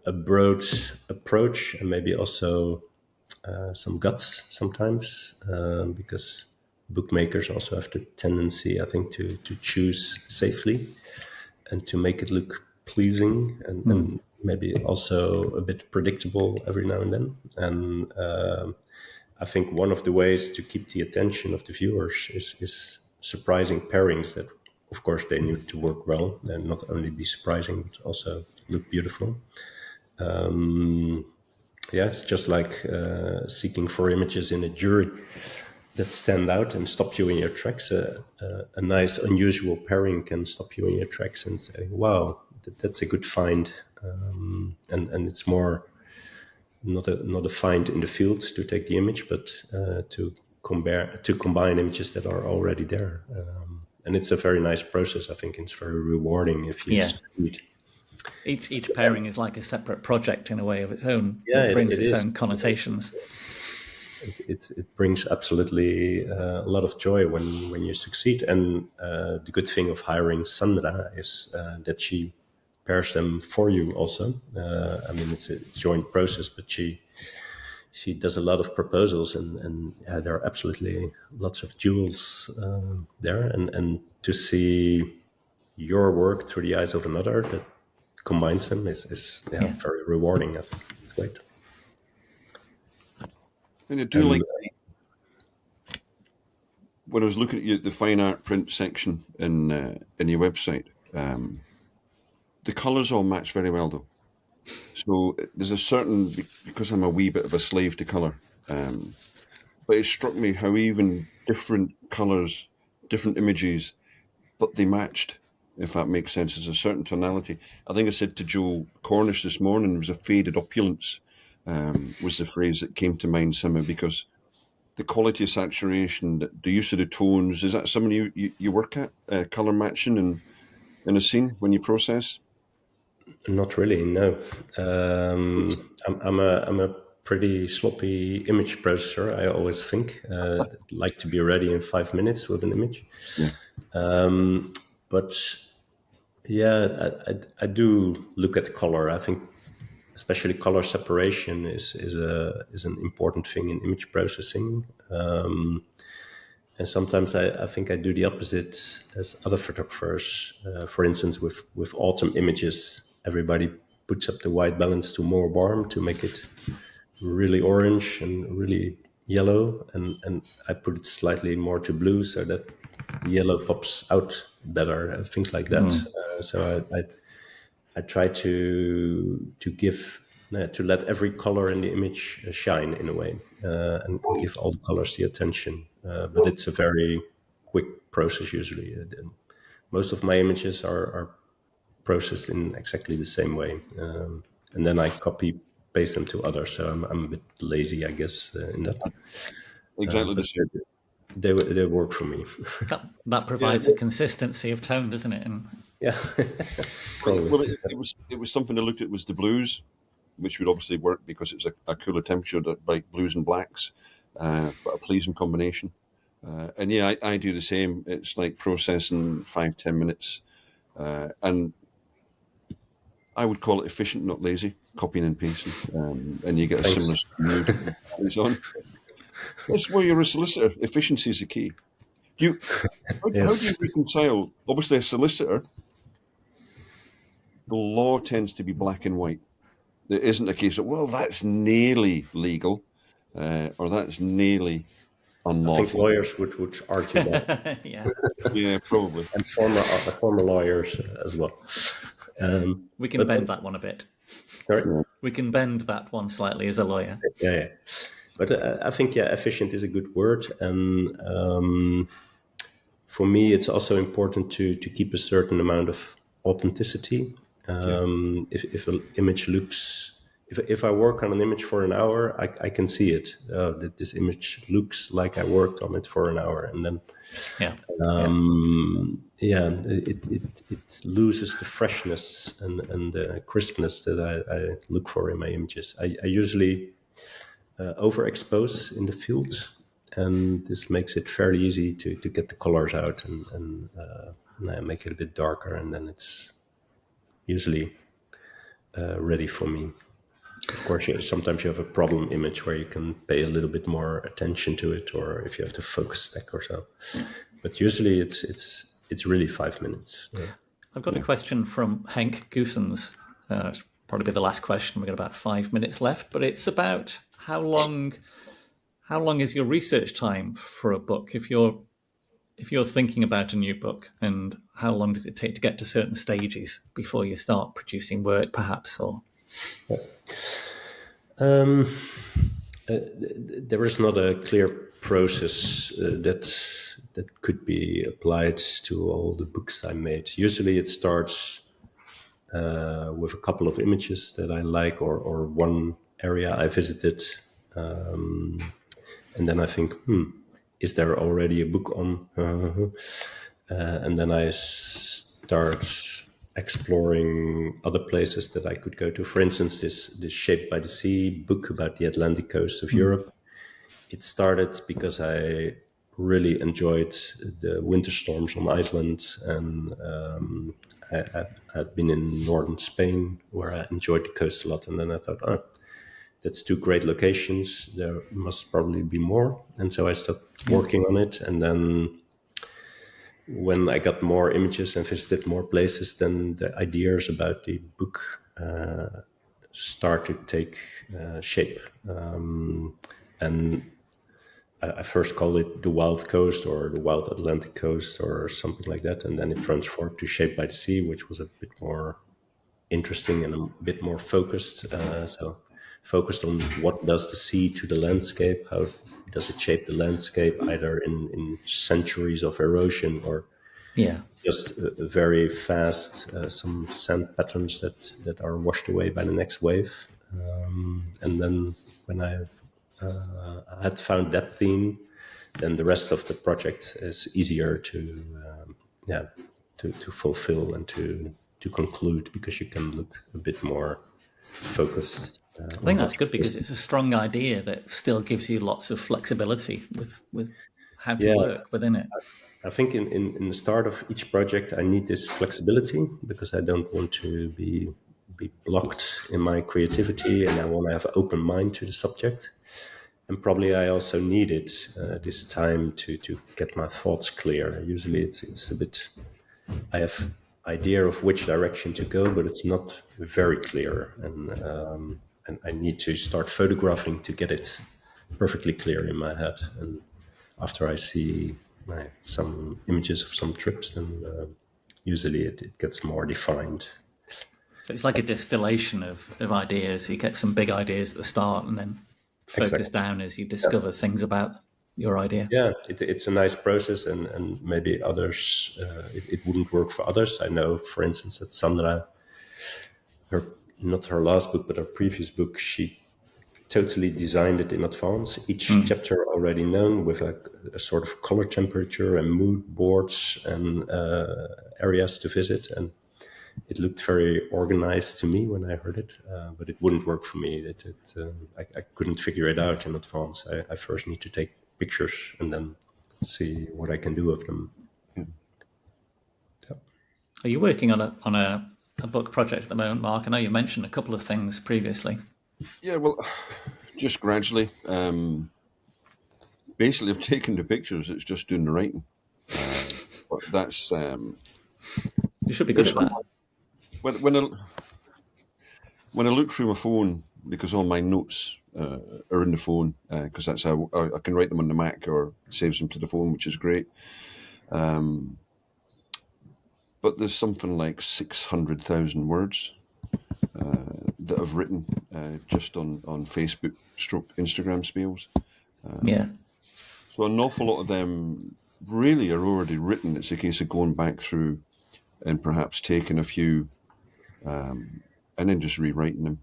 a broad approach and maybe also some guts sometimes, because bookmakers also have the tendency, I think, to choose safely and to make it look pleasing and maybe also a bit predictable every now and then. And I think one of the ways to keep the attention of the viewers is surprising pairings that, of course, they need to work well and not only be surprising, but also look beautiful. It's just like seeking for images in a jury. that stand out and stop you in your tracks. A nice, unusual pairing can stop you in your tracks and say, "Wow, that's a good find," and it's more not a find in the field to take the image, but to combine images that are already there. And it's a very nice process. I think it's very rewarding if you succeed. Each pairing is like a separate project in a way of its own. Yeah, it brings it its is. own connotations. It brings absolutely a lot of joy when you succeed. And the good thing of hiring Sandra is that she pairs them for you also. I mean, it's a joint process, but she does a lot of proposals, and there are absolutely lots of jewels there. And to see your work through the eyes of another that combines them is very rewarding. I think it's great. And I do like when I was looking at the fine art print section in your website. The colours all match very well, though. So there's a certain, because I'm a wee bit of a slave to colour, but it struck me how even different colours, different images, but they matched, if that makes sense. There's a certain tonality. I think I said to Joe Cornish this morning, it was a faded opulence, was the phrase that came to mind somehow, because the quality of saturation, the use of the tones, is that something you work at, colour matching in a scene when you process? Not really, no. I'm a pretty sloppy image processor. I always think like to be ready in 5 minutes with an image. Yeah. But yeah, I do look at color. I think especially color separation is an important thing in image processing. And sometimes I think I do the opposite as other photographers. For instance, with autumn images, everybody puts up the white balance to more warm to make it really orange and really yellow. And I put it slightly more to blue so that the yellow pops out better, things like that. So I try to give to let every color in the image shine in a way and give all the colors the attention. But it's a very quick process usually. Most of my images are processed in exactly the same way, and then I copy paste them to others. So I'm a bit lazy, I guess, in that. Exactly the But same. they work for me. That provides a consistency of tone, doesn't it? And Yeah, Well, probably. it was something I looked at was the blues, which would obviously work because it's a cooler temperature, like blues and blacks, but a pleasing combination. And yeah, I do the same. It's like processing 5-10 minutes, and I would call it efficient, not lazy. Copying and pasting, and you get a Thanks. similar mood. It's on. That's why you're a solicitor. Efficiency is the key. Do you? How do you Yes. reconcile? Obviously, a solicitor, the law tends to be black and white. There isn't a case of, well, that's nearly legal, or that's nearly I think unlawful. lawyers would argue that, yeah, Yeah, probably. and former lawyers as well. we can But bend that one a bit. sorry? We can bend that one slightly as a lawyer. Yeah. But I think efficient is a good word, and for me, it's also important to keep a certain amount of authenticity. If an image looks, if I work on an image for an hour, I can see it. That this image looks like I worked on it for an hour, and then Yeah, it loses the freshness and the crispness that I look for in my images. I usually overexpose in the field, and this makes it fairly easy to get the colors out and make it a bit darker, and then it's usually ready for me. Of course, sometimes you have a problem image where you can pay a little bit more attention to it, or if you have to focus stack or so. But usually, it's really 5 minutes. Yeah. I've got a question from Henk Goosens. It's probably be the last question. We've got about 5 minutes left, but it's about how long is your research time for a book if you're thinking about a new book, and how long does it take to get to certain stages before you start producing work, perhaps? Or There is not a clear process that could be applied to all the books I made. Usually it starts with a couple of images that I like, or one area I visited, and then I think, is there already a book on? And then I start exploring other places that I could go to. For instance, this Shaped by the Sea book about the Atlantic coast of Europe. It started because I really enjoyed the winter storms on Iceland, and I had been in northern Spain where I enjoyed the coast a lot. And then I thought, that's two great locations. There must probably be more. And so I started working on it. And then when I got more images and visited more places, then the ideas about the book start to take shape. And I first called it the Wild Coast or the Wild Atlantic Coast or something like that. And then it transformed to Shaped by the Sea, which was a bit more interesting and a bit more focused. So focused on what does the sea to the landscape, how does it shape the landscape, either in centuries of erosion or just very fast, some sand patterns that are washed away by the next wave. And then when I had found that theme, then the rest of the project is easier to fulfill and to conclude, because you can look a bit more focused. I think that's good because it's a strong idea that still gives you lots of flexibility with how to work within it. I think in the start of each project, I need this flexibility because I don't want to be blocked in my creativity, and I want to have an open mind to the subject. And probably I also needed this time to get my thoughts clear. Usually it's a bit, I have idea of which direction to go, but it's not very clear. And I need to start photographing to get it perfectly clear in my head. And after I see some images of some trips, then usually it gets more defined. So it's like a distillation of ideas. You get some big ideas at the start and then focus down as you discover things about your idea. Yeah, it's a nice process, and maybe others, it wouldn't work for others. I know, for instance, that Sandra, not her last book, but her previous book, she totally designed it in advance. Each chapter already known with a sort of color temperature and mood boards and areas to visit. And it looked very organized to me when I heard it, but it wouldn't work for me. I couldn't figure it out in advance. I first need to take pictures and then see what I can do with them. Yeah. Are you working on a book project at the moment, Mark? I know you mentioned a couple of things previously. Yeah, well, just gradually. Basically, I've taken the pictures. It's just doing the writing. But that's you should be good at that. When I look through my phone, because all my notes are in the phone, because that's how I can write them on the Mac or saves them to the phone, which is great. But there's something like 600,000 words that I've written just on Facebook / Instagram spells. So an awful lot of them really are already written. It's a case of going back through and perhaps taking a few and then just rewriting them.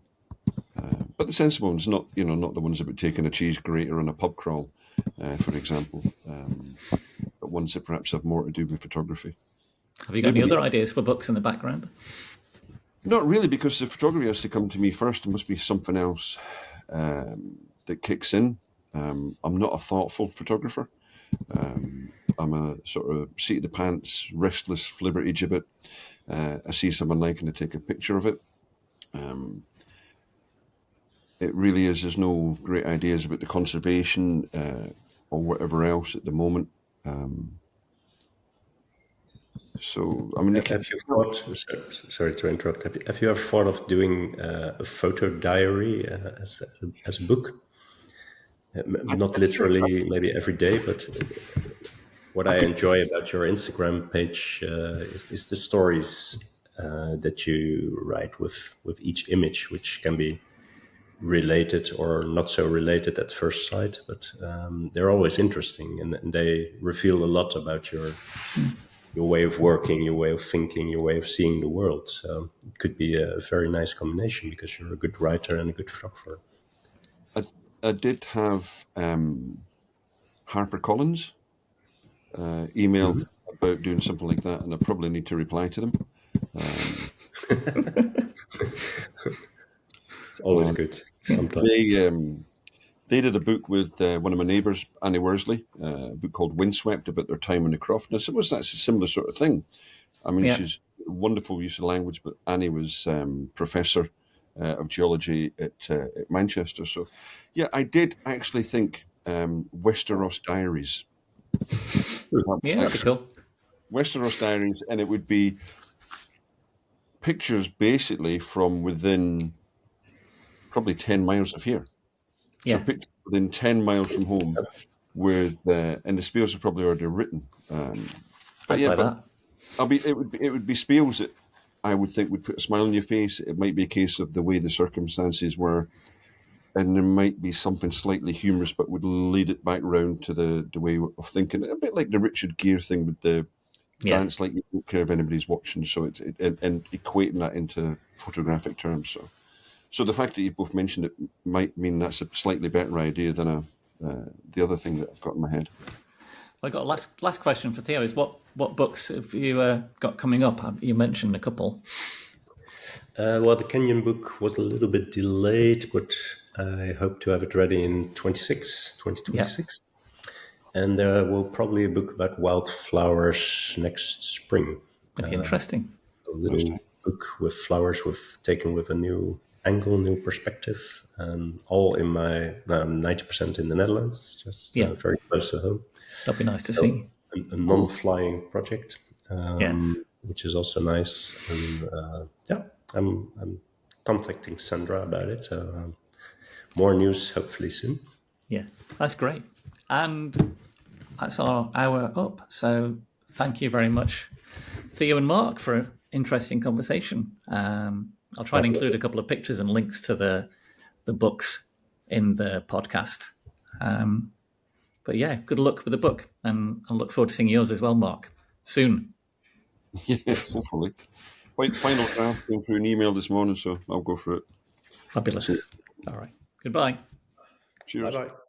But the sensible ones, not the ones about taking a cheese grater on a pub crawl, for example, but ones that perhaps have more to do with photography. Have you got any other ideas for books in the background? Not really, because the photography has to come to me first. There must be something else that kicks in. I'm not a thoughtful photographer. I'm a sort of seat of the pants, restless flibberty gibbet. I see someone liking to take a picture of it. It really is. There's no great ideas about the conservation or whatever else at the moment. So, I mean, have you thought? Sorry to interrupt. Have you ever thought of doing a photo diary as a book? Not literally, maybe every day, but what I enjoy about your Instagram page is the stories that you write with each image, which can be related or not so related at first sight, but they're always interesting, and they reveal a lot about your way of working, your way of thinking, your way of seeing the world. So it could be a very nice combination because you're a good writer and a good photographer. I did have HarperCollins emailed about doing something like that, and I probably need to reply to them. It's always good. Sometimes They did a book with one of my neighbours, Annie Worsley, a book called Windswept about their time in the croft. And I suppose that's a similar sort of thing. I mean, she's a wonderful use of language, but Annie was professor of geology at Manchester. So, yeah, I did actually think Westeros Diaries. Yeah, that'd be cool. Westeros Diaries, and it would be pictures basically from within probably 10 miles of here. Yeah. So pictures within 10 miles from home with, and the spells are probably already written. But yeah, but it would be spells that I would think would put a smile on your face. It might be a case of the way the circumstances were, and there might be something slightly humorous, but would lead it back round to the way of thinking. A bit like the Richard Gere thing with the dance, like you don't care if anybody's watching. So and equating that into photographic terms. So the fact that you both mentioned it might mean that's a slightly better idea than the other thing that I've got in my head. I got a last question for Theo is what books have you got coming up? You mentioned a couple. Well, the Kenyan book was a little bit delayed, but I hope to have it ready in 2026. And there will probably a book about wildflowers next spring. That'd be interesting. A little book with flowers taken with a new angle, new perspective, all in my 90% in the Netherlands, just very close to home. That'd be nice to see. A non-flying project, Yes. which is also nice. And I'm contacting Sandra about it. So more news hopefully soon. Yeah, that's great. And that's our hour up. So thank you very much, Theo and Mark, for an interesting conversation. I'll try and include a couple of pictures and links to the books in the podcast. But yeah, good luck with the book, and I look forward to seeing yours as well, Mark, soon. Yes, hopefully. Final draft came through an email this morning, so I'll go for it. Fabulous. All right. Goodbye. Cheers. Bye-bye.